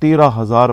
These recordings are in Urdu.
13,000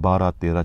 12, 13,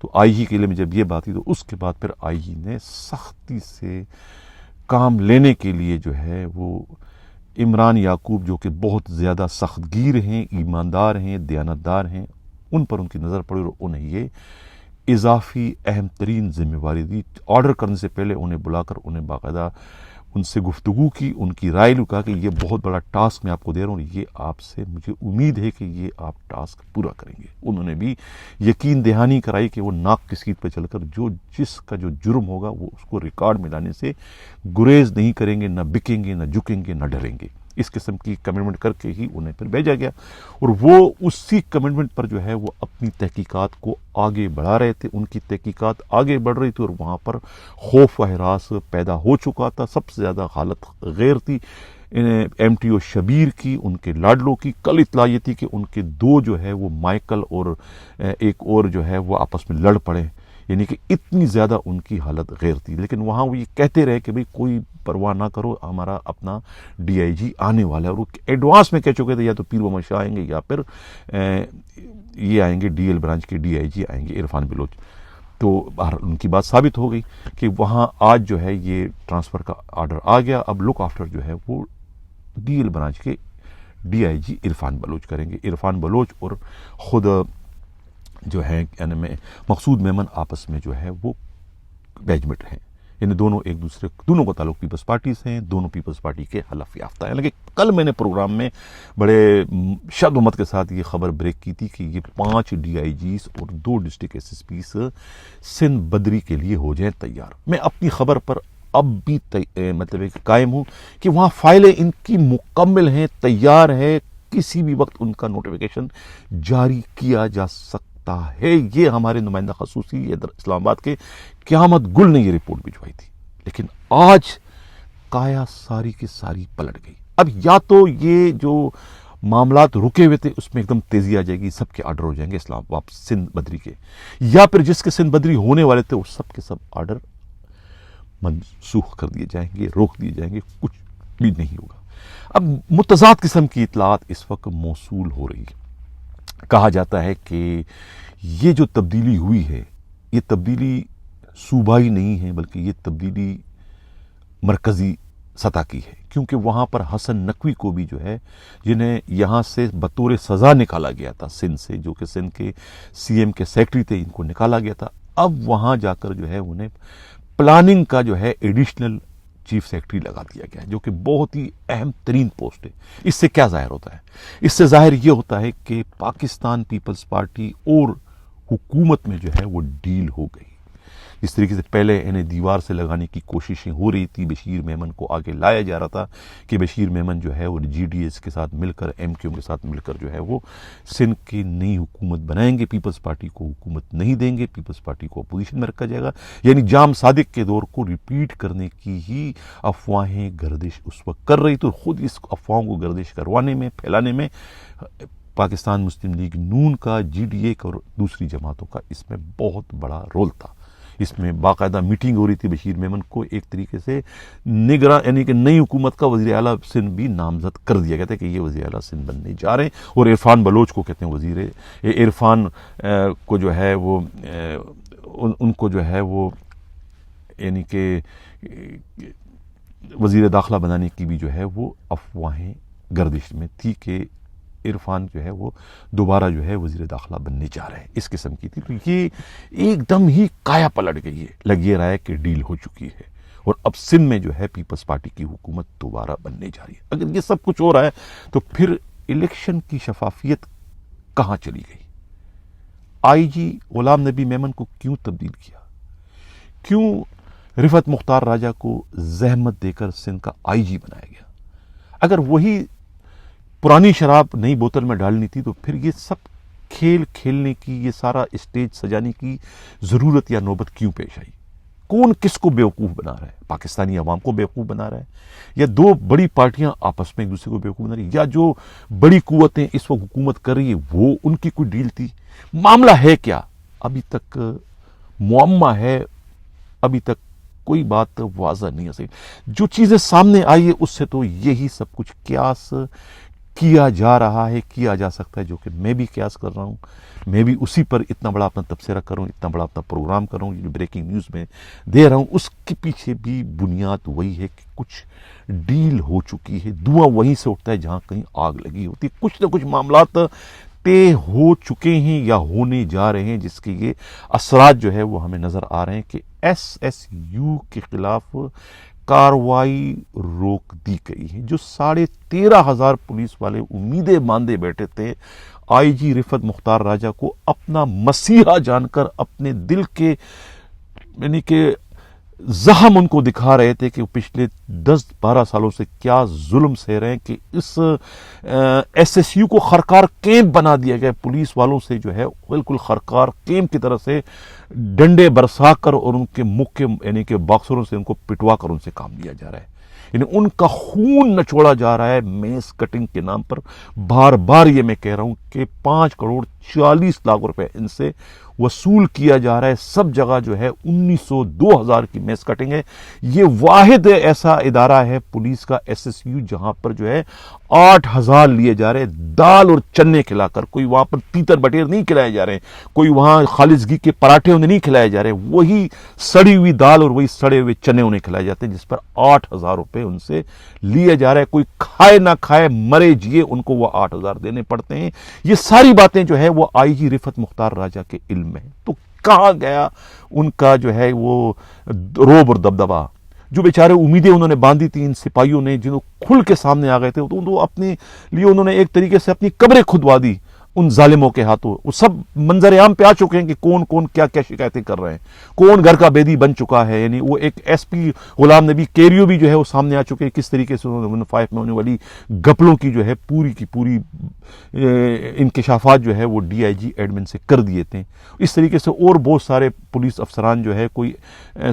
تو آئی جی کے لیے میں جب یہ بات ہوئی تو اس کے بعد پھر آئی جی نے سختی سے کام لینے کے لیے جو ہے وہ عمران یعقوب جو کہ بہت زیادہ سخت گیر ہیں، ایماندار ہیں، دیانتدار ہیں، ان پر ان کی نظر پڑی اور انہیں یہ اضافی اہم ترین ذمہ واری دی۔ آرڈر کرنے سے پہلے انہیں بلا کر انہیں باقاعدہ ان سے گفتگو کی، ان کی رائے لوں، کہا کہ یہ بہت بڑا ٹاسک میں آپ کو دے رہا ہوں، یہ آپ سے مجھے امید ہے کہ یہ آپ ٹاسک پورا کریں گے۔ انہوں نے بھی یقین دہانی کرائی کہ وہ ناک کی سیٹ پہ چل کر جس کا جو جرم ہوگا وہ اس کو ریکارڈ میں لانے سے گریز نہیں کریں گے، نہ بکیں گے، نہ جھکیں گے، نہ ڈریں گے۔ اس قسم کی کمٹمنٹ کر کے ہی انہیں پھر بھیجا گیا، اور وہ اسی کمٹمنٹ پر جو ہے وہ اپنی تحقیقات کو آگے بڑھا رہے تھے۔ ان کی تحقیقات آگے بڑھ رہی تھی اور وہاں پر خوف و ہراس پیدا ہو چکا تھا۔ سب سے زیادہ حالت غیر تھی ایم ٹی او شبیر کی، ان کے لاڈلوں کی۔ کل اطلاع یہ تھی کہ ان کے دو جو ہے وہ مائیکل اور ایک اور جو ہے وہ آپس میں لڑ پڑے، یعنی کہ اتنی زیادہ ان کی حالت غیر تھی۔ لیکن وہاں وہ یہ کہتے رہے کہ بھئی کوئی پرواہ نہ کرو، ہمارا اپنا ڈی آئی جی آنے والا ہے، اور وہ ایڈوانس میں کہہ چکے تھے یا تو پیر محمد شاہ آئیں گے یا پھر یہ آئیں گے ڈی ایل برانچ کے ڈی آئی جی آئیں گے، عرفان بلوچ۔ تو ان کی بات ثابت ہو گئی کہ وہاں آج جو ہے یہ ٹرانسفر کا آرڈر آ گیا۔ اب لک آفٹر جو ہے وہ ڈی ایل برانچ کے ڈی آئی جی عرفان بلوچ کریں گے۔ عرفان بلوچ اور خود جو ہے یعنی مقصود میمن آپس میں جو ہے وہ بیچ ہیں، یعنی دونوں کا تعلق پیپلز پارٹی سے ہیں، دونوں پیپلز پارٹی کے حلف یافتہ ہیں۔ حالانکہ کل میں نے پروگرام میں بڑے شد و مت کے ساتھ یہ خبر بریک کی تھی کہ یہ 5 ڈی آئی جیز اور 2 district S S Ps Sindh بدری کے لیے ہو جائیں تیار۔ میں اپنی خبر پر اب بھی مطلب قائم ہوں کہ وہاں فائلیں ان کی مکمل ہیں، تیار ہے، کسی بھی وقت ان کا نوٹیفیکیشن جاری کیا جا سکتا ہے۔ یہ ہمارے نمائندہ خصوصی اسلام آباد کے قیامت گل نے یہ رپورٹ بھجوائی تھی، لیکن آج کایا ساری کی ساری پلٹ گئی۔ اب یا تو یہ جو معاملات رکے ہوئے تھے اس میں ایک دم تیزی آ جائے گی، سب کے آرڈر ہو جائیں گے اسلام واپس سندھ بدری کے، یا پھر جس کے سندھ بدری ہونے والے تھے وہ سب کے سب آرڈر منسوخ کر دیے جائیں گے، روک دیے جائیں گے، کچھ بھی نہیں ہوگا۔ اب متضاد قسم کی اطلاعات اس وقت موصول ہو رہی ہے۔ کہا جاتا ہے کہ یہ جو تبدیلی ہوئی ہے یہ تبدیلی صوبائی نہیں ہے، بلکہ یہ تبدیلی مرکزی سطح کی ہے، کیونکہ وہاں پر حسن نقوی کو بھی جو ہے جنہیں یہاں سے بطور سزا نکالا گیا تھا سندھ سے، جو کہ سندھ کے سی ایم کے سیکرٹری تھے، ان کو نکالا گیا تھا۔ اب وہاں جا کر جو ہے انہیں پلاننگ کا جو ہے ایڈیشنل چیف سیکرٹری لگا دیا گیا ہے، جو کہ بہت ہی اہم ترین پوسٹ ہے۔ اس سے کیا ظاہر ہوتا ہے؟ اس سے ظاہر یہ ہوتا ہے کہ پاکستان پیپلز پارٹی اور حکومت میں جو ہے وہ ڈیل ہو گئی۔ جس طریقے سے پہلے انہیں دیوار سے لگانے کی کوششیں ہو رہی تھی، بشیر میمن کو آگے لایا جا رہا تھا کہ بشیر میمن جو ہے وہ جی ڈی ایس کے ساتھ مل کر، ایم کیو کے ساتھ مل کر جو ہے وہ سندھ کی نئی حکومت بنائیں گے، پیپلز پارٹی کو حکومت نہیں دیں گے، پیپلز پارٹی کو اپوزیشن میں رکھا جائے گا۔ یعنی جام صادق کے دور کو ریپیٹ کرنے کی ہی افواہیں گردش اس وقت کر رہی تھی، اور خود اس افواہوں کو گردش کروانے میں، پھیلانے میں پاکستان مسلم لیگ نون کا، جی ڈی اے کا اور دوسری جماعتوں کا اس میں بہت بڑا رول تھا۔ اس میں باقاعدہ میٹنگ ہو رہی تھی، بشیر میمن کو ایک طریقے سے نگراں یعنی کہ نئی حکومت کا وزیر اعلیٰ سندھ بھی نامزد کر دیا گیا تھا کہ یہ وزیر اعلیٰ سندھ بننے جا رہے ہیں، اور عرفان بلوچ کو کہتے ہیں وزیر عرفان کو جو ہے وہ ان کو جو ہے وہ یعنی کہ وزیر داخلہ بنانے کی بھی جو ہے وہ افواہیں گردش میں تھی کہ عرفان جو ہے وہ دوبارہ جو ہے وزیر داخلہ بننے جا رہے ہیں، اس قسم کی تھی۔ تو یہ ایک دم ہی کایا پلٹ گئی ہے، لگ یہ رہا ہے کہ ڈیل ہو چکی ہے، اور اب سندھ میں جو ہے پیپلز پارٹی کی حکومت دوبارہ بننے جا رہی ہے۔ اگر یہ سب کچھ ہو رہا ہے تو پھر الیکشن کی شفافیت کہاں چلی گئی؟ آئی جی غلام نبی میمن کو کیوں تبدیل کیا؟ کیوں رفعت مختار راجہ کو زحمت دے کر سندھ کا آئی جی بنایا گیا؟ اگر وہی پرانی شراب نئی بوتل میں ڈالنی تھی تو پھر یہ سب کھیل کھیلنے کی، یہ سارا اسٹیج سجانے کی ضرورت یا نوبت کیوں پیش آئی؟ کون کس کو بیوقوف بنا رہا ہے؟ پاکستانی عوام کو بیوقوف بنا رہا ہے، یا دو بڑی پارٹیاں آپس میں ایک دوسرے کو بیوقوف بنا رہی ہیں، یا جو بڑی قوتیں اس وقت حکومت کر رہی ہے وہ ان کی کوئی ڈیل تھی؟ معاملہ ہے کیا؟ ابھی تک معمہ ہے، ابھی تک کوئی بات واضح نہیں ہو سکی۔ جو چیزیں سامنے آئی ہے اس سے تو یہی سب کچھ قیاس کیا جا رہا ہے، کیا جا سکتا ہے، جو کہ میں بھی قیاس کر رہا ہوں. میں بھی اسی پر اتنا بڑا اپنا تبصرہ کروں، اتنا بڑا اپنا پروگرام کروں، جو بریکنگ نیوز میں دے رہا ہوں. اس کے پیچھے بھی بنیاد وہی ہے کہ کچھ ڈیل ہو چکی ہے. دھواں وہیں سے اٹھتا ہے جہاں کہیں آگ لگی ہوتی ہے. کچھ نہ کچھ معاملات طے ہو چکے ہیں یا ہونے جا رہے ہیں، جس کے یہ اثرات جو ہے وہ ہمیں نظر آ رہے ہیں کہ SSU کے خلاف کاروائی روک دی گئی ہے. جو 13,500 پولیس والے امیدیں باندھے بیٹھے تھے آئی جی رفعت مختار راجہ کو اپنا مسیحا جان کر، اپنے دل کے یعنی کہ زخم ان کو دکھا رہے تھے کہ وہ پچھلے 10-12 سالوں سے کیا ظلم سہ رہے ہیں، کہ اس SSU کو خرکار کیمپ بنا دیا گیا. پولیس والوں سے جو ہے بالکل خرکار کیمپ کی طرح سے ڈنڈے برسا کر اور ان کے مکھ یعنی کہ باکسروں سے ان کو پٹوا کر ان سے کام لیا جا رہا ہے. یعنی ان کا خون نچوڑا جا رہا ہے میس کٹنگ کے نام پر. بار بار یہ میں کہہ رہا ہوں کہ 5,40,00,000 روپے ان سے وصول کیا جا رہا ہے. سب جگہ جو ہے 1,900 2,000 کی میس کٹنگ ہے. یہ واحد ایسا ادارہ ہے پولیس کا SSU جہاں پر جو ہے 8,000 لیے جا رہے دال اور چنے کھلا کر. کوئی وہاں پر تیتر بٹیر نہیں کھلائے جا رہے، کوئی وہاں خالصگی کے پراٹھے انہیں نہیں کھلائے جا رہے، وہی سڑی ہوئی دال اور وہی سڑے ہوئے چنے انہیں کھلائے جاتے ہیں، جس پر 8,000 روپے ان سے لیے جا رہے. کوئی کھائے نہ کھائے، مرے جیے، ان کو وہ 8,000 دینے پڑتے ہیں. یہ ساری باتیں جو ہے وہ آئی جی رفعت مختار راجہ کے علم میں. تو کہاں گیا ان کا جو ہے وہ روب اور دبدبا؟ جو بیچارے امیدیں انہوں نے باندھی تھی ان سپاہیوں نے، جنہوں کھل کے سامنے آ گئے تھے، تو اپنے لیے انہوں نے ایک طریقے سے اپنی قبریں کھدوا دی ان ظالموں کے ہاتھوں. وہ سب منظر عام پہ آ چکے ہیں کہ کون کون کیا کیا شکایتیں کر رہے ہیں، کون گھر کا بیدی بن چکا ہے. یعنی وہ ایک SP غلام نبی کیریو بھی جو ہے وہ سامنے آ چکے ہیں، کس طریقے سے انہوں نے 5 میں ہونے والی گپلوں کی جو ہے پوری کی پوری انکشافات جو ہے وہ DIG ایڈمن سے کر دیے تھے. اس طریقے سے اور بہت سارے پولیس افسران جو ہے، کوئی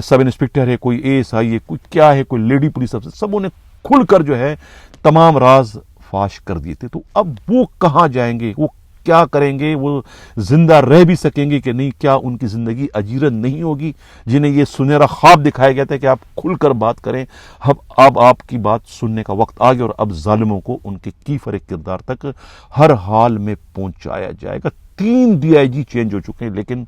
سب انسپکٹر ہے، کوئی ASI ہے، کوئی کیا ہے، کوئی لیڈی پولیس افسر، سبوں نے کھل کر جو ہے تمام راز فاش کر دیے تھے. تو اب وہ کہاں جائیں گے؟ وہ کیا کریں گے؟ وہ زندہ رہ بھی سکیں گے کہ نہیں؟ کیا ان کی زندگی اجیرن نہیں ہوگی جنہیں یہ سنہرا خواب دکھایا گیا تھا کہ آپ کھل کر بات کریں؟ اب آپ کی بات سننے کا وقت آ گیا اور اب ظالموں کو ان کے کیفر کردار تک ہر حال میں پہنچایا جائے گا. 3 DIG چینج ہو چکے ہیں، لیکن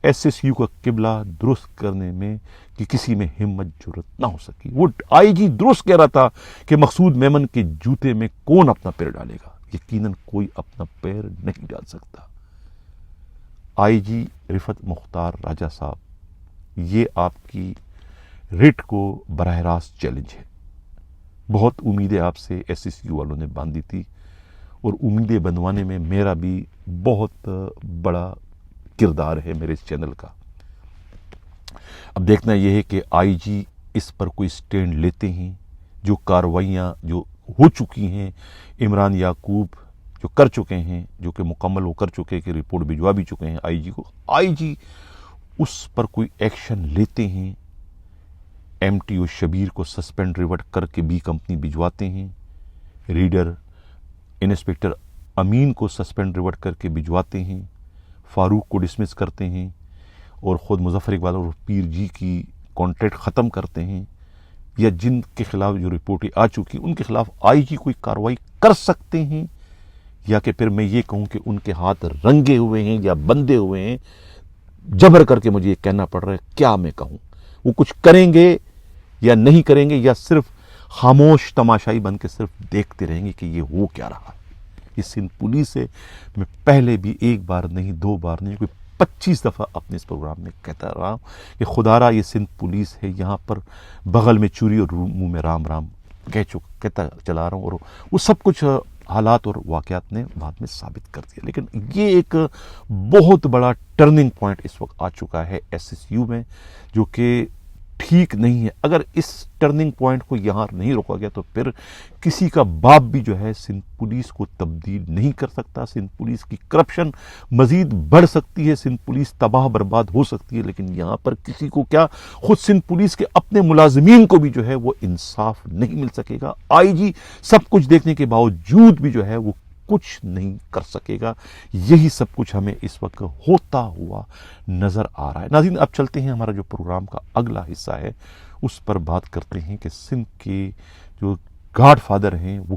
SSU کا قبلہ درست کرنے میں کہ کسی میں ہمت جرت نہ ہو سکی. وہ IG درست کہہ رہا تھا کہ مقصود میمن کے جوتے میں کون اپنا پیر ڈالے گا؟ یقیناً کوئی اپنا پیر نہیں ڈال سکتا. IG رفعت مختار راجہ صاحب، یہ آپ کی ریٹ کو براہ راست چیلنج ہے. بہت امیدیں آپ سے SSU والوں نے باندھی تھی، اور امیدیں بندوانے میں میرا بھی بہت بڑا کردار ہے میرے اس چینل کا. اب دیکھنا یہ ہے کہ IG اس پر کوئی سٹینڈ لیتے ہیں. جو کارروائیاں جو ہو چکی ہیں، عمران یعقوب جو کر چکے ہیں، جو کہ مکمل وہ کر چکے کہ رپورٹ بھجوا بھی چکے ہیں IG کو، IG اس پر کوئی ایکشن لیتے ہیں. MTO شبیر کو سسپینڈ ریورٹ کر کے B کمپنی بھجواتے ہیں. ریڈر انسپکٹر امین کو سسپینڈ ریورٹ کر کے بھجواتے ہیں. فاروق کو ڈسمس کرتے ہیں، اور خود مظفر اقبال اور پیر جی کی کانٹریکٹ ختم کرتے ہیں. یا جن کے خلاف جو رپورٹیں آ چکی ان کے خلاف IG کوئی کارروائی کر سکتے ہیں، یا کہ پھر میں یہ کہوں کہ ان کے ہاتھ رنگے ہوئے ہیں یا بندھے ہوئے ہیں. جبر کر کے مجھے یہ کہنا پڑ رہا ہے، کیا میں کہوں؟ وہ کچھ کریں گے یا نہیں کریں گے، یا صرف خاموش تماشائی بن کے صرف دیکھتے رہیں گے کہ یہ ہو کیا رہا ہے؟ یہ سندھ پولیس ہے. میں پہلے بھی 1 بار نہیں 2 بار نہیں، کوئی 25 دفعہ اپنے اس پروگرام میں کہتا رہا ہوں کہ خدا را یہ سندھ پولیس ہے. یہاں پر بغل میں چوری اور منہ میں رام رام کہتا چلا رہا ہوں، اور وہ سب کچھ حالات اور واقعات نے بعد میں ثابت کر دیا. لیکن یہ ایک بہت بڑا ٹرننگ پوائنٹ اس وقت آ چکا ہے SSU میں، جو کہ ٹھیک نہیں ہے. اگر اس ٹرننگ پوائنٹ کو یہاں نہیں روکا گیا تو پھر کسی کا باپ بھی جو ہے سندھ پولیس کو تبدیل نہیں کر سکتا. سندھ پولیس کی کرپشن مزید بڑھ سکتی ہے، سندھ پولیس تباہ برباد ہو سکتی ہے، لیکن یہاں پر کسی کو کیا، خود سندھ پولیس کے اپنے ملازمین کو بھی جو ہے وہ انصاف نہیں مل سکے گا. IG سب کچھ دیکھنے کے باوجود بھی جو ہے وہ کچھ نہیں کر سکے گا. یہی سب کچھ ہمیں اس وقت ہوتا ہوا نظر آ رہا ہے. ناظرین، اب چلتے ہیں، ہمارا جو پروگرام کا اگلا حصہ ہے اس پر بات کرتے ہیں کہ سندھ کے جو گاڈ فادر ہیں وہ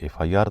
FIR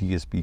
DSP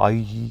IG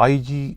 IG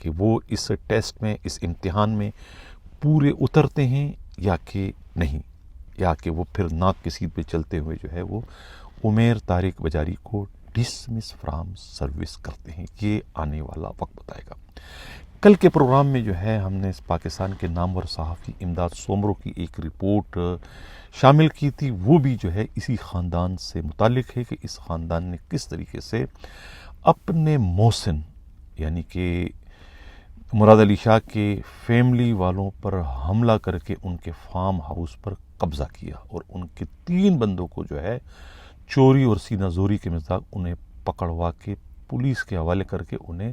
کہ وہ اس ٹیسٹ میں، اس امتحان میں پورے اترتے ہیں یا کہ نہیں، یا کہ وہ پھر ناک کی سیٹ پہ چلتے ہوئے جو ہے وہ عمیر طارق بجاری کو ڈسمس فرام سروس کرتے ہیں۔ یہ آنے والا وقت بتائے گا۔ کل کے پروگرام میں جو ہے ہم نے پاکستان کے نامور صحافی امداد سومرو کی ایک رپورٹ شامل کی تھی، وہ بھی جو ہے اسی خاندان سے متعلق ہے کہ اس خاندان نے کس طریقے سے اپنے محسن یعنی کہ مراد علی شاہ کے فیملی والوں پر حملہ کر کے ان کے فارم ہاؤس پر قبضہ کیا اور ان کے 3 بندوں کو جو ہے چوری اور سینہ زوری کے مزاج انہیں پکڑوا کے پولیس کے حوالے کر کے انہیں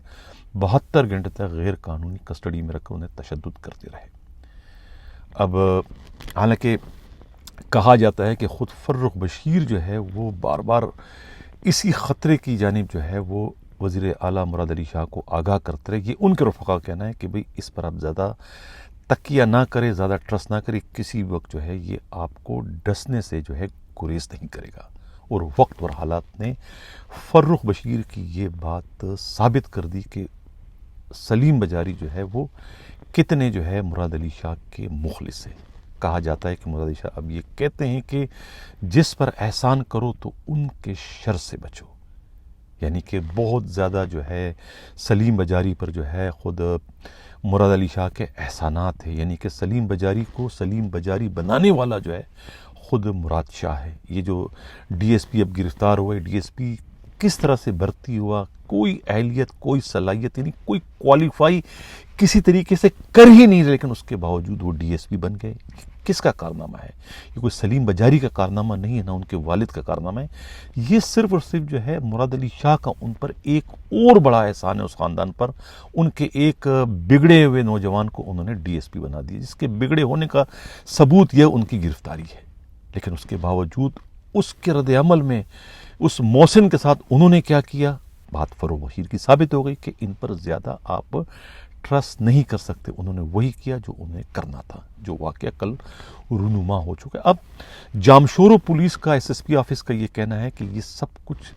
72 گھنٹے تک غیر قانونی کسٹڈی میں رکھ کر انہیں تشدد کرتے رہے۔ اب حالانکہ کہا جاتا ہے کہ خود فرخ بشیر جو ہے وہ بار بار اسی خطرے کی جانب جو ہے وہ وزیر اعلیٰ مراد علی شاہ کو آگاہ کرتے رہے۔ یہ ان کے رفقا کا کہنا ہے کہ بھئی اس پر آپ زیادہ تکیہ نہ کرے، زیادہ ٹرسٹ نہ کرے، کسی وقت جو ہے یہ آپ کو ڈسنے سے جو ہے گریز نہیں کرے گا۔ اور وقت اور حالات نے فرخ بشیر کی یہ بات ثابت کر دی کہ سلیم بجاری جو ہے وہ کتنے جو ہے مراد علی شاہ کے مخلص ہیں۔ کہا جاتا ہے کہ مراد علی شاہ اب یہ کہتے ہیں کہ جس پر احسان کرو تو ان کے شر سے بچو، یعنی کہ بہت زیادہ جو ہے سلیم بجاری پر جو ہے خود مراد علی شاہ کے احسانات ہیں، یعنی کہ سلیم بجاری کو سلیم بجاری بنانے والا جو ہے خود مراد شاہ ہے۔ یہ جو ڈی ایس پی اب گرفتار ہوا ہے، ڈی ایس پی کس طرح سے بھرتی ہوا، کوئی اہلیت، کوئی صلاحیت، یعنی کوئی کوالیفائی کسی طریقے سے کر ہی نہیں، لیکن اس کے باوجود وہ ڈی ایس پی بن گئے۔ کس کا کارنامہ ہے؟ یہ کوئی سلیم بجاری کا کارنامہ نہیں ہے، نہ ان کے والد کا کارنامہ ہے، یہ صرف اور صرف جو ہے مراد علی شاہ کا ان پر ایک اور بڑا احسان ہے، اس خاندان پر۔ ان کے ایک بگڑے ہوئے نوجوان کو انہوں نے ڈی ایس پی بنا دیا، جس کے بگڑے ہونے کا ثبوت یہ ان کی گرفتاری ہے، لیکن اس کے باوجود اس کے رد عمل میں اس محسن کے ساتھ انہوں نے کیا کیا؟ بات فرخ بشیر کی ثابت ہو گئی کہ ان پر زیادہ آپ ٹرسٹ نہیں کر سکتے۔ انہوں نے وہی کیا جو انہیں کرنا تھا، جو واقعہ کل رونما ہو چکا ہے۔ اب جامشورو پولیس کا ایس ایس پی آفس کا یہ کہنا ہے کہ یہ سب کچھ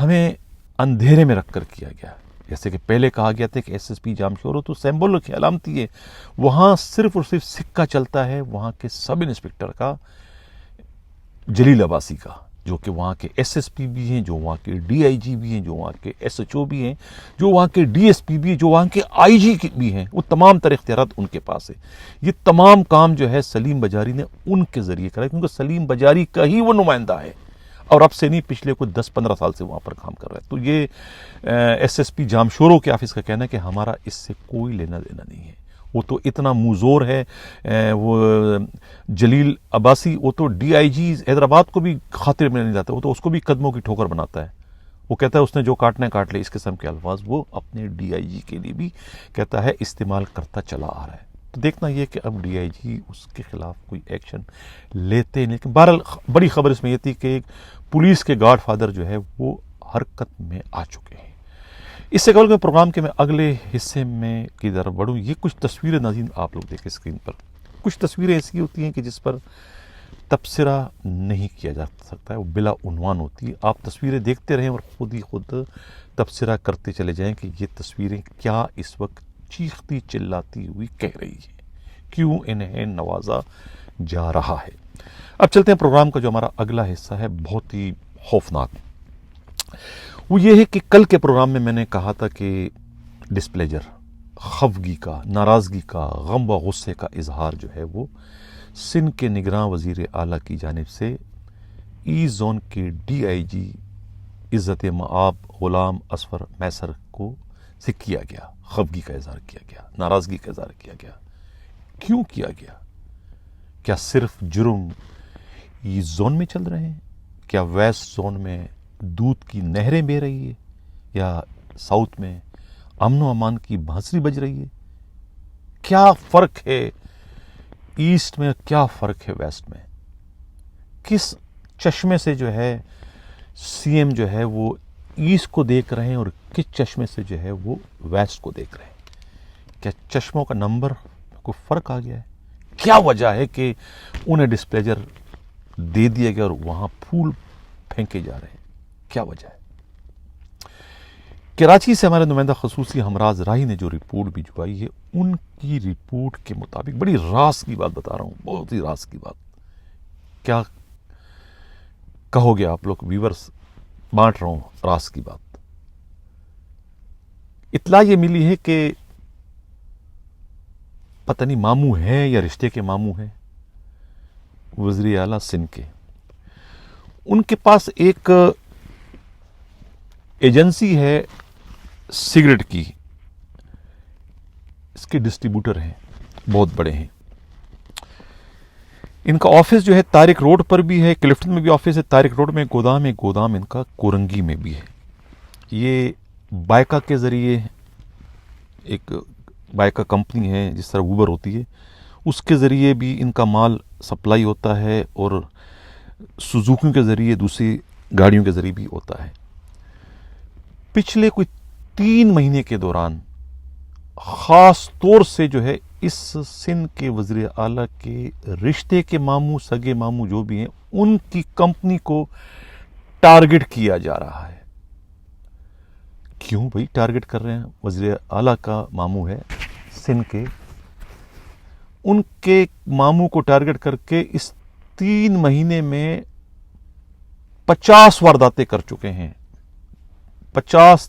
ہمیں اندھیرے میں رکھ کر کیا گیا، جیسے کہ پہلے کہا گیا تھا کہ ایس ایس پی جامشورو تو سمبول کی علامتی ہے، وہاں صرف اور صرف سکہ چلتا ہے وہاں کے سب انسپکٹر کا، جلیل عباسی کا، جو کہ وہاں کے ایس ایس پی بھی ہیں، جو وہاں کے ڈی آئی جی بھی ہیں، جو وہاں کے ایس ایچ او بھی ہیں، جو وہاں کے ڈی ایس پی بھی ہیں، جو وہاں کے آئی جی بھی ہیں، وہ تمام تر اختیارات ان کے پاس ہے۔ یہ تمام کام جو ہے سلیم بجاری نے ان کے ذریعے کرا، کیونکہ سلیم بجاری کا ہی وہ نمائندہ ہے، اور اب سے نہیں، پچھلے کوئی 10-15 سال سے وہاں پر کام کر رہا ہے۔ تو یہ ایس ایس پی جامشورو کے آفس کا کہنا ہے کہ ہمارا اس سے کوئی لینا دینا نہیں ہے۔ وہ تو اتنا موزور ہے، وہ جلیل عباسی، وہ تو ڈی آئی جی حیدرآباد کو بھی خاطر میں نہیں لاتا، وہ تو اس کو بھی قدموں کی ٹھوکر بناتا ہے۔ وہ کہتا ہے اس نے جو کاٹنا ہے کاٹ لے، اس قسم کے الفاظ وہ اپنے ڈی آئی جی کے لیے بھی کہتا ہے استعمال کرتا چلا آ رہا ہے۔ تو دیکھنا یہ کہ اب ڈی آئی جی اس کے خلاف کوئی ایکشن لیتے ہیں، لیکن بہرحال بڑی خبر اس میں یہ تھی کہ ایک پولیس کے گاڈ فادر جو ہے وہ حرکت میں آ چکے ہیں۔ اس سے قبل کے پروگرام کے میں اگلے حصے میں کی طرف بڑھوں، یہ کچھ تصویریں ناظرین آپ لوگ دیکھیں اسکرین پر۔ کچھ تصویریں ایسی ہوتی ہیں کہ جس پر تبصرہ نہیں کیا جا سکتا ہے، وہ بلا عنوان ہوتی ہے۔ آپ تصویریں دیکھتے رہیں اور خود ہی خود تبصرہ کرتے چلے جائیں کہ یہ تصویریں کیا اس وقت چیختی چلاتی ہوئی کہہ رہی ہیں، کیوں انہیں نوازا جا رہا ہے۔ اب چلتے ہیں پروگرام کا جو ہمارا اگلا حصہ ہے، بہت ہی خوفناک۔ وہ یہ ہے کہ کل کے پروگرام میں نے کہا تھا کہ ڈسپلیجر، خفگی کا، ناراضگی کا، غم و غصے کا اظہار جو ہے وہ سندھ کے نگراں وزیر اعلیٰ کی جانب سے ای زون کے ڈی آئی جی عزت مآب غلام اصفر میسر کو سے کیا گیا، خفگی کا اظہار کیا گیا، ناراضگی کا اظہار کیا گیا۔ کیوں کیا گیا؟ کیا صرف جرم ای زون میں چل رہے ہیں؟ کیا ویسٹ زون میں دودھ کی نہریں بہہ رہی ہے، یا ساؤتھ میں امن و امان کی بانسری بج رہی ہے؟ کیا فرق ہے ایسٹ میں، کیا فرق ہے ویسٹ میں؟ کس چشمے سے جو ہے سی ایم جو ہے وہ ایسٹ کو دیکھ رہے ہیں اور کس چشمے سے جو ہے وہ ویسٹ کو دیکھ رہے ہیں؟ کیا چشموں کا نمبر کوئی فرق آ گیا ہے؟ کیا وجہ ہے کہ انہیں ڈسپلیجر دے دیا گیا اور وہاں پھول پھینکے جا رہے ہیں؟ کیا وجہ ہے؟ کراچی سے ہمارے نمائندہ خصوصی ہمراز راہی نے جو رپورٹ بھجوائی ہے، ان کی رپورٹ کے مطابق بڑی راز کی بات بتا رہا ہوں، بہت ہی راز کی بات. کیا کہو گے آپ لوگ ویورز؟ بانٹ رہا ہوں راز کی بات. اطلاع یہ ملی ہے کہ پتہ نہیں ماموں ہیں یا رشتے کے ماموں ہیں وزیر اعلیٰ سندھ کے. ان کے پاس ایک ایجنسی ہے سگریٹ کی، اس کے ڈسٹریبیوٹر ہیں، بہت بڑے ہیں. ان کا آفس جو ہے طارق روڈ پر بھی ہے، کلفٹن میں بھی آفس ہے، طارق روڈ میں گودام ہے، گودام ان کا کورنگی میں بھی ہے. یہ بائکا کے ذریعے، ایک بائکا کمپنی ہے جس طرح اوبر ہوتی ہے، اس کے ذریعے بھی ان کا مال سپلائی ہوتا ہے، اور سوزوکی کے ذریعے، دوسری گاڑیوں کے ذریعے بھی ہوتا ہے. پچھلے کوئی 3 مہینے کے دوران خاص طور سے جو ہے اس سندھ کے وزیر اعلیٰ کے رشتے کے ماموں، سگے ماموں جو بھی ہیں، ان کی کمپنی کو ٹارگٹ کیا جا رہا ہے. کیوں بھائی ٹارگٹ کر رہے ہیں؟ وزیر اعلیٰ کا ماموں ہے سندھ کے، ان کے ماموں کو ٹارگٹ کر کے اس 3 مہینے میں 50 وارداتیں کر چکے ہیں. 50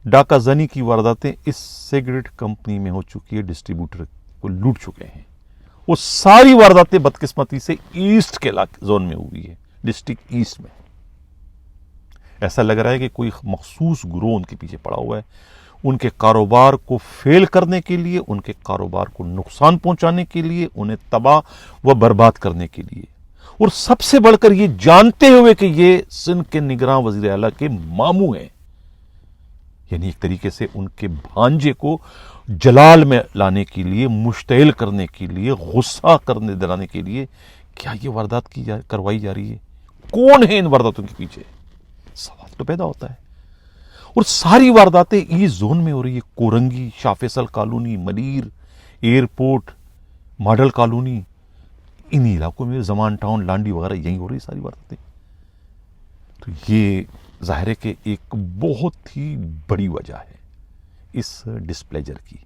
ڈاکہ زنی کی وارداتیں اس سگریٹ کمپنی میں ہو چکی ہے، ڈسٹریبیوٹر کو لوٹ چکے ہیں. وہ ساری وارداتیں بدقسمتی سے ایسٹ کے زون میں ہوئی ہے، ڈسٹرکٹ ایسٹ میں. ایسا لگ رہا ہے کہ کوئی مخصوص گروہ ان کے پیچھے پڑا ہوا ہے، ان کے کاروبار کو فیل کرنے کے لیے، ان کے کاروبار کو نقصان پہنچانے کے لیے، انہیں تباہ و برباد کرنے کے لیے. اور سب سے بڑھ کر یہ جانتے ہوئے کہ یہ سندھ کے نگراں وزیر اعلیٰ کے ماموں ہیں، یعنی ایک طریقے سے ان کے بھانجے کو جلال میں لانے کے لیے، مشتعل کرنے کے لیے، غصہ کرنے دلانے کے لیے کیا یہ واردات کروائی جا رہی ہے؟ کون ہے ان وارداتوں کے پیچھے؟ سوال تو پیدا ہوتا ہے. اور ساری وارداتیں ایسٹ زون میں ہو رہی ہے، Korangi, Shah Faisal colony, Malir, airport, model colony, انہی علاقوں میں، زمان ٹاؤن، لانڈی وغیرہ، یہیں ہو رہی ساری وارداتیں. تو یہ ظاہر ہے کہ ایک بہت ہی بڑی وجہ ہے اس ڈسپلیجر کی.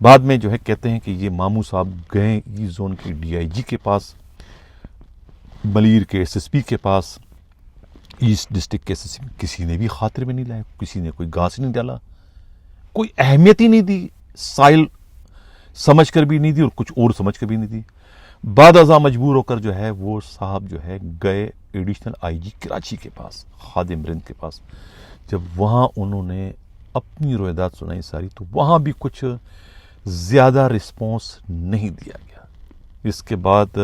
بعد میں جو ہے کہتے ہیں کہ یہ ماموں صاحب گئے ایسٹ زون کے ڈی آئی جی کے پاس، ملیر کے ایس ایس پی کے پاس، ایسٹ ڈسٹرکٹ کے ایس ایس پی، کسی نے بھی خاطر میں نہیں لایا، کسی نے کوئی گاس نہیں ڈالا، کوئی اہمیت ہی نہیں دی، سائل سمجھ کر بھی نہیں دی اور کچھ اور سمجھ کر بھی نہیں دی. بعد ازاں مجبور ہو کر جو ہے وہ صاحب جو ہے گئے ایڈیشنل آئی جی کراچی کے پاس، خادم رند کے پاس. جب وہاں انہوں نے اپنی روایات سنائی ساری، تو وہاں بھی کچھ زیادہ رسپانس نہیں دیا گیا. اس کے بعد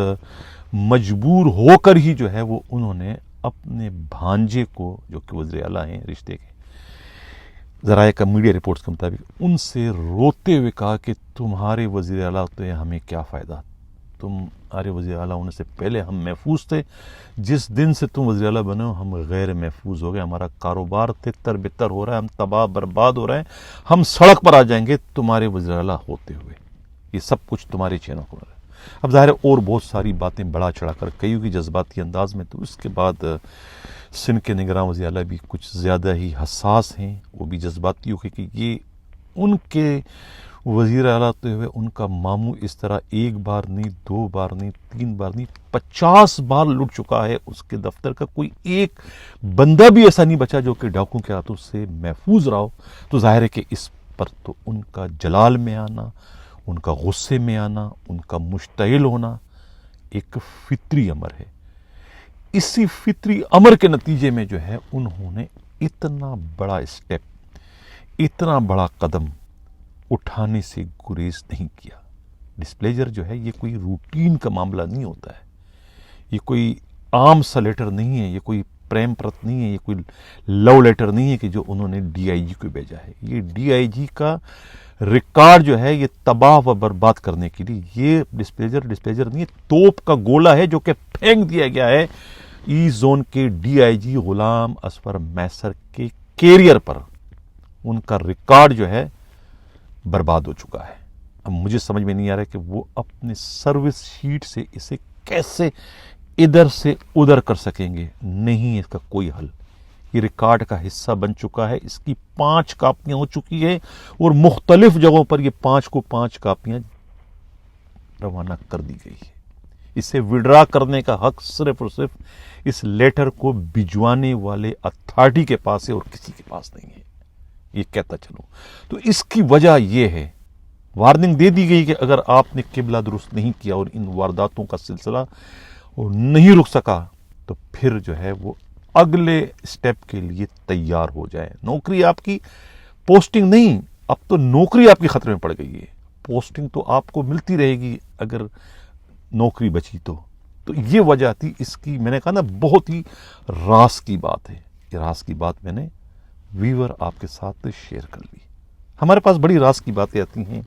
مجبور ہو کر ہی جو ہے وہ انہوں نے اپنے بھانجے کو، جو کہ وزیر اعلیٰ ہیں رشتے کے، ذرائع کا میڈیا رپورٹس کے مطابق ان سے روتے ہوئے کہا کہ تمہارے وزیر اعلیٰ تو ہمیں کیا فائدہ، تمہارے وزیر اعلیٰ ہونے سے پہلے ہم محفوظ تھے، جس دن سے تم وزیر اعلیٰ بنے ہو ہم غیر محفوظ ہو گئے، ہمارا کاروبار تر بتر ہو رہا ہے، ہم تباہ برباد ہو رہے ہیں، ہم سڑک پر آ جائیں گے تمہارے وزیر اعلیٰ ہوتے ہوئے. یہ سب کچھ تمہارے چینوں کو. اب ظاہر اور بہت ساری باتیں بڑھا چڑھا کر کئی ہوگی جذباتی انداز میں. تو اس کے بعد سندھ کے نگراں وزیر اعلیٰ بھی کچھ زیادہ ہی حساس ہیں، وہ بھی جذباتی ہو گئے کہ یہ ان کے وزیر اعلیٰ ہوئے ان کا ماموں اس طرح 1 بار نہیں، 2 بار نہیں، 3 بار نہیں، 50 بار لٹ چکا ہے. اس کے دفتر کا کوئی ایک بندہ بھی ایسا نہیں بچا جو کہ ڈاکوؤں کے ہاتھوں سے محفوظ رہا ہو. تو ظاہر ہے کہ اس پر تو ان کا جلال میں آنا، ان کا غصے میں آنا، ان کا مشتعل ہونا ایک فطری امر ہے. اسی فطری امر کے نتیجے میں جو ہے انہوں نے اتنا بڑا اسٹیپ، اتنا بڑا قدم اٹھانے سے گریز نہیں کیا. ڈسپلیجر جو ہے یہ کوئی روٹین کا معاملہ نہیں ہوتا ہے، یہ کوئی عام سا لیٹر نہیں ہے، یہ کوئی پریم پرت نہیں ہے، یہ کوئی لو لیٹر نہیں ہے کہ جو انہوں نے ڈی آئی جی کو بھیجا ہے. یہ ڈی آئی جی کا ریکارڈ جو ہے یہ تباہ و برباد کرنے کے لیے، یہ ڈسپلیجر نہیں ہے، توپ کا گولہ ہے جو کہ پھینک دیا گیا ہے ایسٹ زون کے ڈی آئی جی غلام اصفر میسر کے کیریئر پر. ان کا ریکارڈ جو ہے برباد ہو چکا ہے. اب مجھے سمجھ میں نہیں آ رہا کہ وہ اپنے سروس شیٹ سے اسے کیسے ادھر سے ادھر کر سکیں گے. نہیں، اس کا کوئی حل. یہ ریکارڈ کا حصہ بن چکا ہے. اس کی 5 کاپیاں ہو چکی ہیں اور مختلف جگہوں پر یہ 5 کاپیاں روانہ کر دی گئی ہے. اسے وڈرا کرنے کا حق صرف اور صرف اس لیٹر کو بھجوانے والے اتھارٹی کے پاس ہے اور کسی کے پاس نہیں ہے. یہ کہتا چلوں تو اس کی وجہ یہ ہے، وارننگ دے دی گئی کہ اگر آپ نے قبلہ درست نہیں کیا اور ان وارداتوں کا سلسلہ نہیں رک سکا تو پھر جو ہے وہ اگلے سٹیپ کے لیے تیار ہو جائے. نوکری آپ کی، پوسٹنگ نہیں، اب تو نوکری آپ کی خطرے میں پڑ گئی ہے. پوسٹنگ تو آپ کو ملتی رہے گی اگر نوکری بچی تو یہ وجہ تھی اس کی. میں نے کہا نا بہت ہی راز کی بات ہے. یہ راز کی بات میں نے ویور آپ کے ساتھ شیئر کر لی. ہمارے پاس بڑی راز کی باتیں آتی ہیں.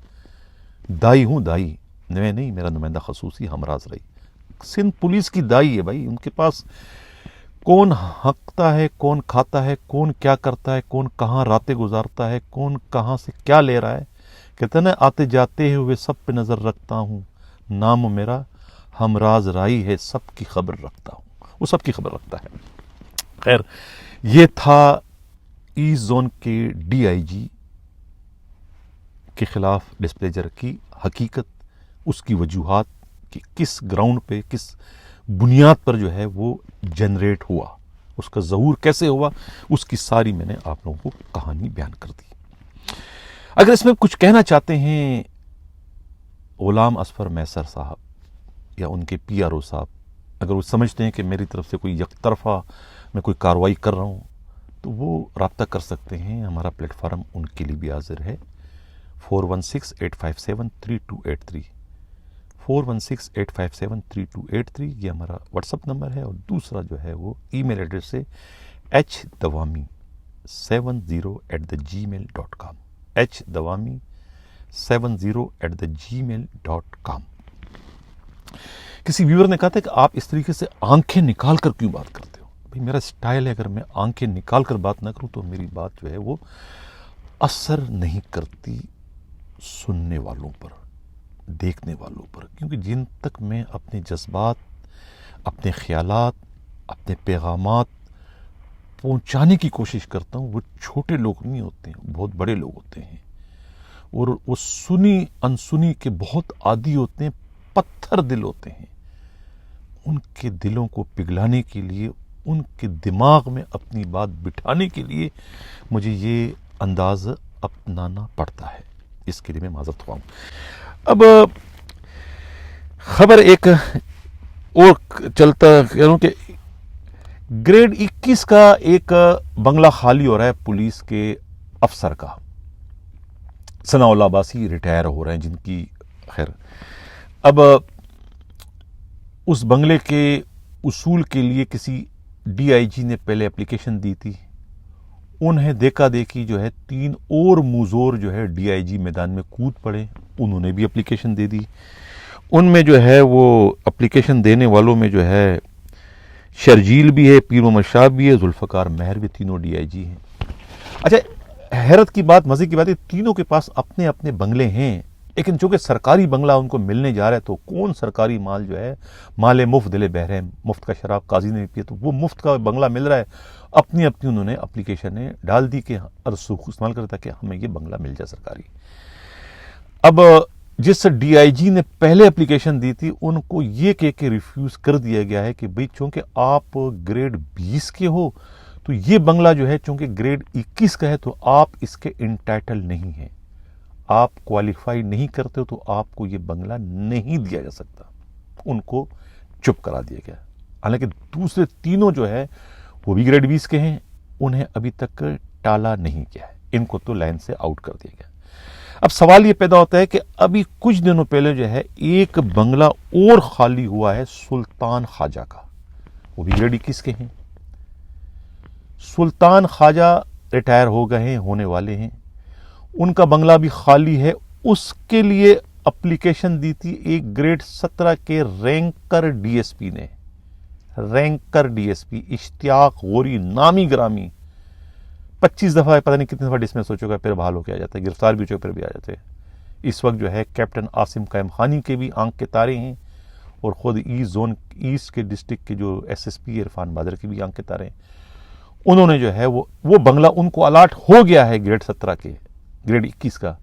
دائی ہوں دائی، میں نہیں، میرا نمائندہ خصوصی ہمراز رہی. سندھ پولیس کی دائی ہے بھائی. ان کے پاس کون ہنکتا ہے، کون کھاتا ہے، کون کیا کرتا ہے، کون کہاں راتیں گزارتا ہے، کون کہاں سے کیا لے رہا ہے. کہتے ہیں نا آتے جاتے ہوئے سب پہ نظر رکھتا ہوں، نام میرا ہمراز رائی ہے، سب کی خبر رکھتا ہوں. وہ سب کی خبر رکھتا ہے. خیر، یہ تھا ایسٹ زون کے ڈی آئی جی کے خلاف ڈسپلیجر کی حقیقت، اس کی وجوہات کہ کس گراؤنڈ پہ، کس بنیاد پر جو ہے وہ جنریٹ ہوا، اس کا ظہور کیسے ہوا، اس کی ساری میں نے آپ لوگوں کو کہانی بیان کر دی. اگر اس میں کچھ کہنا چاہتے ہیں غلام اصفر میسر صاحب یا ان کے پی آر او صاحب، اگر وہ سمجھتے ہیں کہ میری طرف سے کوئی یک طرفہ میں کوئی کارروائی کر رہا ہوں تو وہ رابطہ کر سکتے ہیں. ہمارا پلیٹ فارم ان کے لیے بھی حاضر ہے. 4168573283 4168573283 یہ ہمارا واٹس ایپ نمبر ہے. اور دوسرا جو ہے وہ ای میل ایڈریس ہے hdawami70@gmail.com hdawami70@gmail.com. کسی ویور نے کہا تھا کہ آپ اس طریقے سے آنکھیں نکال کر کیوں بات کرتے ہو؟ بھئی میرا سٹائل ہے، اگر میں آنکھیں نکال کر بات نہ کروں تو میری بات جو ہے وہ اثر نہیں کرتی سننے والوں پر، دیکھنے والوں پر. کیونکہ جن تک میں اپنے جذبات، اپنے خیالات، اپنے پیغامات پہنچانے کی کوشش کرتا ہوں، وہ چھوٹے لوگ نہیں ہوتے ہیں، بہت بڑے لوگ ہوتے ہیں. اور وہ سنی انسنی کے بہت عادی ہوتے ہیں، پتھر دل ہوتے ہیں. ان کے دلوں کو پگھلانے کے لیے، ان کے دماغ میں اپنی بات بٹھانے کے لیے مجھے یہ انداز اپنانا پڑتا ہے. اس کے لیے میں معذرت خواہ ہوں. اب خبر ایک اور چلتا کہہ رہا ہوں کہ گریڈ 21 کا ایک بنگلہ خالی ہو رہا ہے پولیس کے افسر کا. ثناء اللہ عباسی ریٹائر ہو رہے ہیں جن کی. خیر، اب اس بنگلے کے اصول کے لیے کسی ڈی آئی جی نے پہلے اپلیکیشن دی تھی. انہیں دیکھا دیکھی جو ہے 3 اور موزور جو ہے ڈی آئی جی میدان میں کود پڑے، انہوں نے بھی اپلیکیشن دے دی. ان میں جو ہے وہ اپلیکیشن دینے والوں میں جو ہے شرجیل بھی ہے، پیر محمد شاہ بھی ہے، ذوالفقار مہر بھی، تینوں ڈی آئی جی ہیں. اچھا، حیرت کی بات، مزے کی بات ہے، تینوں کے پاس اپنے اپنے بنگلے ہیں، لیکن چونکہ سرکاری بنگلہ ان کو ملنے جا رہا ہے تو کون سرکاری مال جو ہے، مال مفت دل بحرم، مفت کا شراب قاضی نے پیا، تو وہ مفت کا بنگلہ مل رہا ہے. اپنی انہوں نے اپلیکیشنیں ڈال دی کہ رسوخ استعمال کرتا کہ ہمیں یہ بنگلہ مل جائے سرکاری. اب جس ڈی آئی جی نے پہلے اپلیکیشن دی تھی ان کو یہ کہہ کے ریفیوز کر دیا گیا ہے کہ بھئی چونکہ آپ گریڈ 20 کے ہو تو یہ بنگلہ جو ہے چونکہ گریڈ 21 کا ہے تو آپ اس کے انٹائٹل نہیں ہیں، آپ کوالیفائی نہیں کرتے ہو تو آپ کو یہ بنگلہ نہیں دیا جا سکتا. ان کو چپ کرا دیا گیا. حالانکہ دوسرے تینوں جو ہے وہ بھی گریڈ 20 کے ہیں، انہیں ابھی تک ٹالا نہیں کیا ہے، ان کو تو لائن سے آؤٹ کر دیا گیا. اب سوال یہ پیدا ہوتا ہے کہ ابھی کچھ دنوں پہلے جو ہے ایک بنگلہ اور خالی ہوا ہے سلطان خواجہ کا، وہ بھی گریڈ 21 کے ہیں. سلطان خواجہ ریٹائر ہو گئے ہیں، ہونے والے ہیں، ان کا بنگلہ بھی خالی ہے. اس کے لیے اپلیکیشن دی تھی ایک گریڈ 17 کے رینکر ڈی ایس پی نے. رینکر ڈی ایس پی اشتیاق غوری، نامی گرامی، 25 دفعہ پتہ نہیں کتنے دفعہ ڈسمس ہو چکا ہے، پھر بحال ہو کے آ جاتا ہے، گرفتار بھی ہو چکا پھر بھی آ جاتے ہیں. اس وقت جو ہے کیپٹن عاصم قائم خانی کے بھی آنکھ کے تارے ہیں، اور خود ایسٹ زون ایسٹ کے ڈسٹرکٹ کے جو S S P Irfan bother کے بھی آنکھ کے تارے ہیں. انہوں نے جو ہے وہ بنگلہ ان کو الاٹ ہو گیا ہے گریڈ 17 کے، گریڈ 21 کا،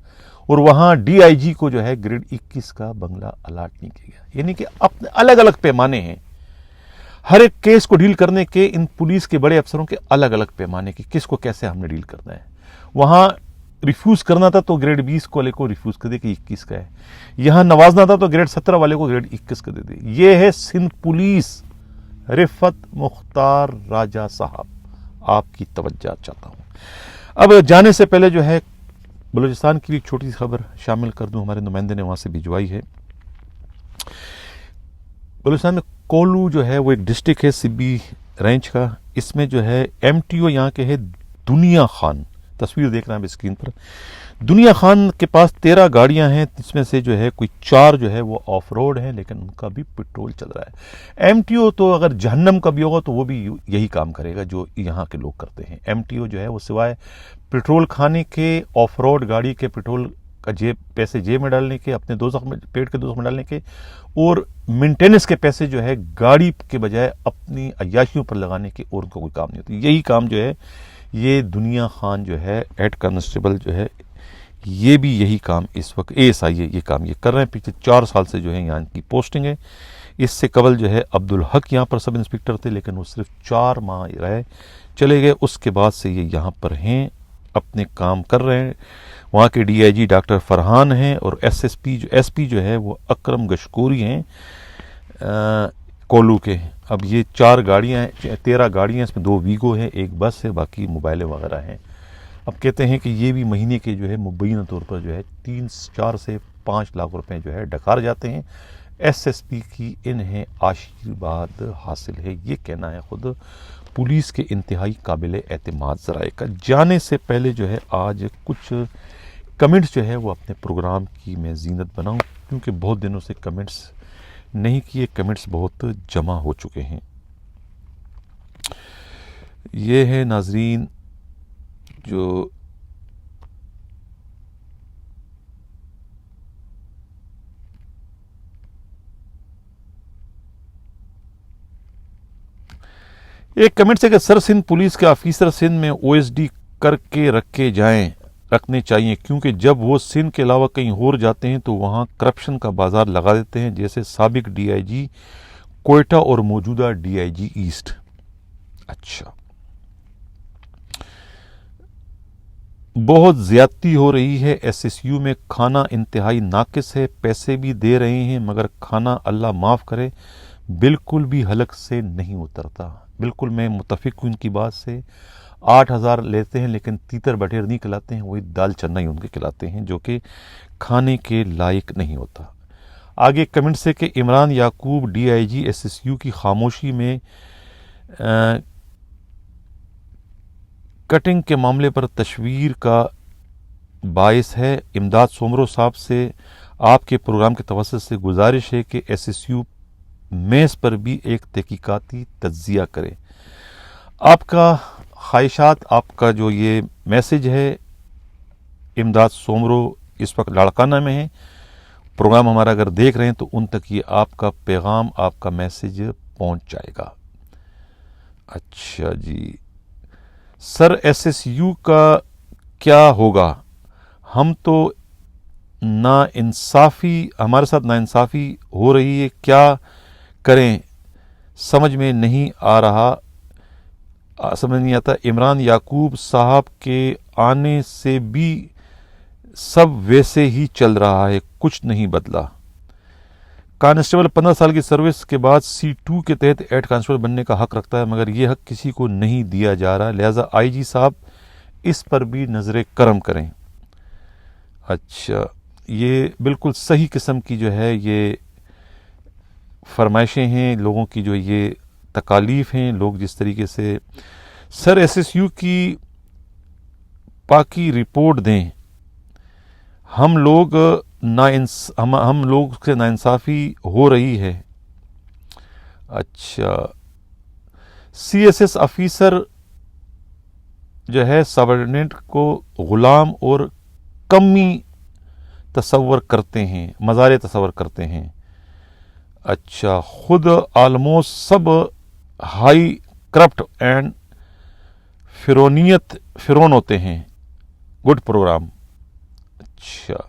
اور وہاں ڈی آئی جی کو جو ہے گریڈ 21 کا بنگلہ الاٹ نہیں کیا گیا. یعنی کہ اپنے الگ الگ پیمانے ہیں ہر ایک کیس کو ڈیل کرنے کے. ان پولیس کے بڑے افسروں کے الگ الگ پیمانے کے، کس کو کیسے ہم نے ڈیل کرنا ہے. وہاں ریفیوز کرنا تھا تو گریڈ 20 والے کو ریفیوز کر دے کہ 21 کا ہے، یہاں نوازنا تھا تو گریڈ 17 والے کو گریڈ 21 کا دے دے. یہ ہے سندھ پولیس. رفت مختار راجہ صاحب، آپ کی توجہ چاہتا ہوں. اب جانے سے پہلے جو ہے بلوچستان کی ایک چھوٹی سی خبر شامل کر دوں، ہمارے نمائندے نے وہاں سے بھجوائی ہے. بلوچستان میں کولو جو ہے وہ ایک ڈسٹرکٹ ہے سبی رینچ کا. اس میں جو ہے ایم ٹی او یہاں کے ہے دنیا خان. تصویر دیکھ رہے ہیں اسکرین پر. دنیا خان کے پاس 13 گاڑیاں ہیں، جس میں سے جو ہے کوئی 4 جو ہے وہ آف روڈ ہیں، لیکن ان کا بھی پیٹرول چل رہا ہے. ایم ٹی او تو اگر جہنم کا بھی ہوگا تو وہ بھی یہی کام کرے گا جو یہاں کے لوگ کرتے ہیں. ایم ٹی او جو ہے وہ سوائے پیٹرول کھانے کے، آف روڈ گاڑی کے پیٹرول کا پیسے جیب میں ڈالنے کے، اپنے پیٹ کے دوزخ میں ڈالنے کے، اور مینٹیننس کے پیسے جو ہے گاڑی کے بجائے اپنی عیاشیوں پر لگانے کے، اور ان کو کوئی کام نہیں ہوتی. یہی کام جو ہے یہ دنیا خان جو ہے ہیڈ کانسٹیبل جو ہے، یہ بھی یہی کام اس وقت اے ایس آئی ہے، یہ کام یہ کر رہے ہیں. پچھلے 4 سال سے جو ہے یہاں کی پوسٹنگ ہے. اس سے قبل جو ہے عبدالحق یہاں پر سب انسپکٹر تھے، لیکن وہ صرف 4 ماہ رہے، چلے گئے. اس کے بعد سے یہ یہاں پر ہیں، اپنے کام کر رہے ہیں. وہاں کے D I G doctor Farhan ہیں، اور ایس پی جو ہے وہ اکرم گشکوری ہیں کولو کے. اب یہ 4 گاڑیاں ہیں، 13 گاڑیاں ہیں، اس میں 2 ویگو ہیں، 1 بس ہے، باقی موبائلیں وغیرہ ہیں. اب کہتے ہیں کہ یہ بھی مہینے کے جو ہے مبینہ طور پر جو ہے 4 سے 5 لاکھ روپے جو ہے ڈکار جاتے ہیں. ایس پی کی انہیں آشیرواد حاصل ہے، یہ کہنا ہے خود پولیس کے انتہائی قابل اعتماد ذرائع کا. جانے سے پہلے جو ہے آج کچھ کمنٹس جو ہے وہ اپنے پروگرام کی میں زینت بناؤں، کیونکہ بہت دنوں سے کمنٹس نہیں کیے، کمنٹس بہت جمع ہو چکے ہیں. یہ ہے ناظرین جو ایک کمنٹ ہے کہ سر سندھ پولیس کے آفیسر سندھ میں او ایس ڈی کر کے رکھنے چاہیے، کیونکہ جب وہ سندھ کے علاوہ کہیں اور جاتے ہیں تو وہاں کرپشن کا بازار لگا دیتے ہیں، جیسے سابق ڈی آئی جی کوئٹہ اور موجودہ ڈی آئی جی ایسٹ. اچھا، بہت زیادتی ہو رہی ہے. ایس یو میں کھانا انتہائی ناقص ہے، پیسے بھی دے رہے ہیں مگر کھانا اللہ معاف کرے بالکل بھی حلق سے نہیں اترتا. بالکل میں متفق ہوں ان کی بات سے. 8,000 لیتے ہیں لیکن تیتر بٹیر نہیں کھلاتے ہیں، وہی دال چنا ہی ان کے کھلاتے ہیں، جو کہ کھانے کے لائق نہیں ہوتا. آگے کمنٹ سے کہ Imran Yaqoob D I G S U کی خاموشی میں کٹنگ کے معاملے پر تشویر کا باعث ہے. امداد سومرو صاحب سے آپ کے پروگرام کے توسط سے گزارش ہے کہ ایس یو میز پر بھی ایک تحقیقاتی تجزیہ کرے. آپ کا خواہشات، آپ کا جو یہ میسج ہے، امداد سومرو اس وقت لاڑکانہ میں ہے. پروگرام ہمارا اگر دیکھ رہے ہیں تو ان تک یہ آپ کا پیغام، آپ کا میسج پہنچ جائے گا. اچھا جی، سر ایس یو کا کیا ہوگا؟ ہم تو ہمارے ساتھ ناانصافی ہو رہی ہے، کیا کریں سمجھ میں نہیں آتا. عمران یعقوب صاحب کے آنے سے بھی سب ویسے ہی چل رہا ہے، کچھ نہیں بدلا. کانسٹیبل 15 سال کی سروس کے بعد C2 کے تحت ایڈ کانسٹیبل بننے کا حق رکھتا ہے، مگر یہ حق کسی کو نہیں دیا جا رہا، لہذا آئی جی صاحب اس پر بھی نظر کرم کریں. اچھا، یہ بالکل صحیح قسم کی جو ہے یہ فرمائشیں ہیں لوگوں کی، جو یہ تکالیف ہیں. لوگ جس طریقے سے سر ایس یو کی پاکی رپورٹ دیں، ہم لوگ سے ناانصافی ہو رہی ہے. اچھا، سی ایس ایس آفیسر جو ہے سبارڈینیٹ کو غلام اور کمی تصور کرتے ہیں. اچھا، خود almost sub high corrupt and فرون ہوتے ہیں. Good programme. اچھا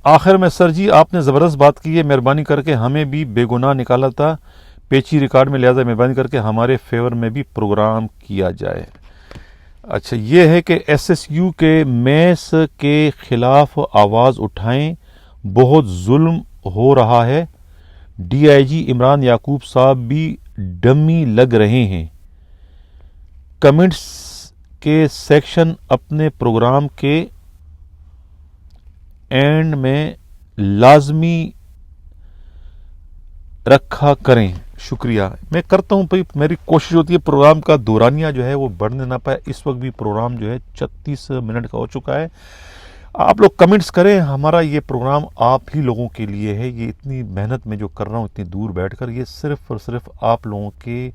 آخر میں سر جی آپ نے زبردست بات کی ہے. مہربانی کر کے ہمیں بھی بے گناہ نکالا تھا پیچی ریکارڈ میں, لہذا مہربانی کر کے ہمارے فیور میں بھی پروگرام کیا جائے. اچھا یہ ہے کہ ایس ایس یو کے میس کے خلاف آواز اٹھائیں, بہت ظلم ہو رہا ہے. ڈی آئی جی عمران یعقوب صاحب بھی ڈمی لگ رہے ہیں. کمنٹس کے سیکشن اپنے پروگرام کے اینڈ میں لازمی رکھا کریں. شکریہ. میں کرتا ہوں بھائی, میری کوشش ہوتی ہے پروگرام کا دورانیہ جو ہے وہ بڑھنے نہ پائے. اس وقت بھی پروگرام جو ہے 36 منٹ کا ہو چکا ہے. آپ لوگ کمنٹس کریں. ہمارا یہ پروگرام آپ ہی لوگوں کے لیے ہے. یہ اتنی محنت میں جو کر رہا ہوں اتنی دور بیٹھ کر, یہ صرف اور صرف آپ لوگوں کے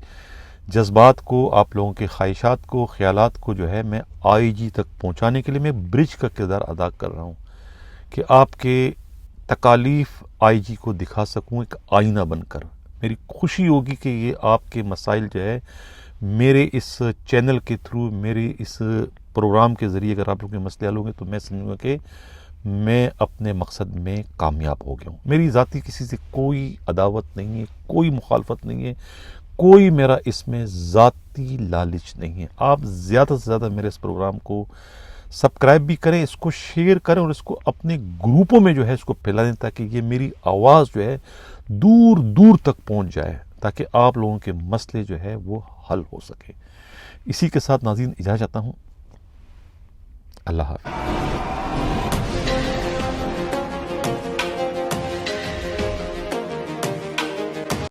جذبات کو, آپ لوگوں کے خواہشات کو, خیالات کو جو ہے میں آئی جی تک پہنچانے کے لیے میں برج کا کردار ادا کر رہا ہوں کہ آپ کے تکالیف آئی جی کو دکھا سکوں ایک آئینہ بن کر. میری خوشی ہوگی کہ یہ آپ کے مسائل جو ہے میرے اس چینل کے تھرو, میرے اس پروگرام کے ذریعے اگر آپ لوگوں کے مسئلے حل ہوں گے تو میں سمجھوں گا کہ میں اپنے مقصد میں کامیاب ہو گیا ہوں. میری ذاتی کسی سے کوئی عداوت نہیں ہے, کوئی مخالفت نہیں ہے, کوئی میرا اس میں ذاتی لالچ نہیں ہے. آپ زیادہ سے زیادہ میرے اس پروگرام کو سبسکرائب بھی کریں, اس کو شیئر کریں اور اس کو اپنے گروپوں میں جو ہے اس کو پھیلا دیں تاکہ یہ میری آواز جو ہے دور دور تک پہنچ جائے, تاکہ آپ لوگوں کے مسئلے جو ہے وہ حل ہو سکے. اسی کے ساتھ ناظرین اجازت چاہتا ہوں. اللہ حافظ.